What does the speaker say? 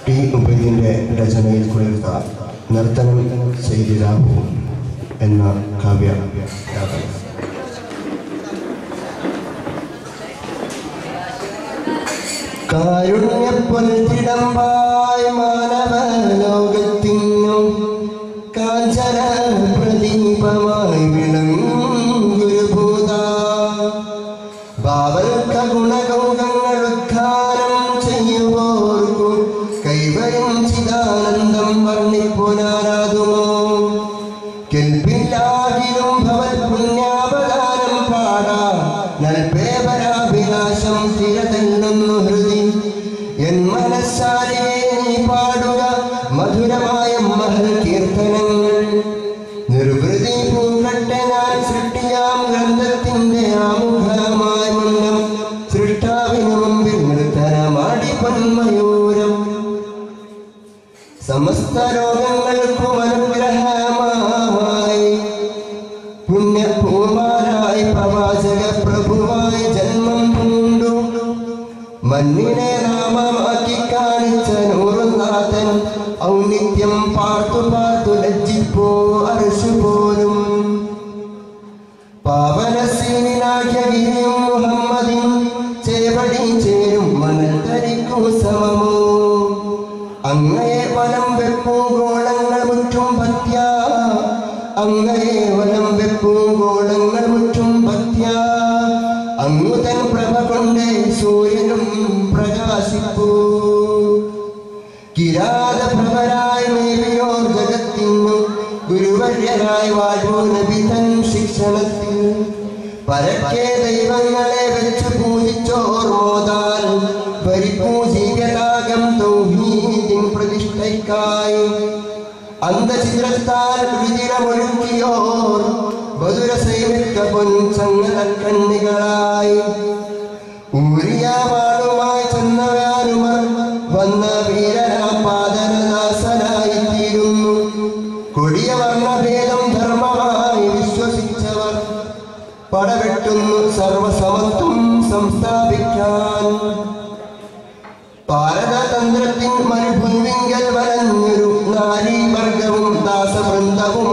T ഉപരിൻ്റെ രചനയിൽ കുളിർത്ത നർത്തനം ചെയ്തിരാവൂ എന്ന കാവ്യ കാരുണ്യപ്പൊൽത്തിടമ്പായി മാനവലോകത്തിനും കാഞ്ചന പ്രദീപമായി വിളങ്ങുരുഭൂത ഭാവൽക്ക ഗുണകൗകങ്ങൾ ഉദ്ധാനം ചെയ്യുവോർക്കു കൈവരും ചിദാനന്ദം വർണ്ണിപ്പുനാരാതുമോ കെൽപ്പില്ലാകിലും ഭവൽ പുണ്യാപദാനം പാടാ നൽപേപരാഭിലാഷം തിരതല്ലുന്നു ഹൃദി എൻ മനസ്സാലെ നീ പാടുക മധുരമായ മഹൽ കീർത്തനങ്ങൾ നിർവൃതി പൂങ്കട്ടെ ഞാൻ സൃഷ്ടിയാം ഗ്രന്ഥത്തിന്റെ ആമുഖമായ മുന്നം സൃഷ്ടാവിന് മുമ്പിൽ നൃത്തനമാടി പൊന്മയൂരം സമസ്ത ലോകങ്ങൾക്കും അനുഗ്രഹമായി പുണ്യപൂർവാനായി പ്രവാചക പ്രഭുവായി ജന്മം പൂണ്ടു മണ്ണിനെ നാമമാക്കി കാണിച്ച നൂറുനാഥൻ ഔന്നിത്യം പാർത്തു പാർത്തു ലജ്ജിപ്പോ അർശു പോലും പാവനസീനാഖ്യഗിരിയും മുഹമ്മദിൻ ചേവടി ചേരും മനത്തരിക്കു സമമോ അങ്ങയെ വലം വെപ്പൂ ഗോളങ്ങൾ മുറ്റും ഭക്യ അങ്ങയെ വലം വെപ്പൂ ഗോളങ്ങൾ മുറ്റും ഭക്യ അങ്ങുതൻ പ്രഭ കൊണ്ട് സൂര്യനും പ്രകാശിപ്പൂ കിരാത പ്രഭരായി മേവിയോർ ജഗത്തിനു ഗുരുവര്യരായി വാഴൂ നബിതൻ ശിക്ഷണത്തിൽ പരക്കെ ദൈവങ്ങളെ വെച്ചു പൂജിച്ചോർ മോദാൽ പരിപൂജികരാഗം തൗഹീദിൻ പ്രതിഷ്ഠയ്ക്കായി അന്തചിത്രത്താൽ രുചിരമൊഴുക്കിയോർ മധുരസൈമിക്ക പൊൻചങ്ങലക്കണ്ണികളായി ഊരിയാവാളുമായി ചെന്നവയാനുമർ വന്ന വീരനാപാദനദാസനായി തീരുന്നു കൊടിയ വർണ്ണഭേദം ധർമ്മമായി വിശ്വസിച്ചവർ പടവെട്ടുന്നു സർവസമത്വം സംസ്ഥാപിക്കാൻ ഭാരതതന്ത്രത്തിൻ മരുഭൂമിങ്കൽ വലഞ്ഞൊരു നാരീവർഗവും ദാസവൃന്ദവും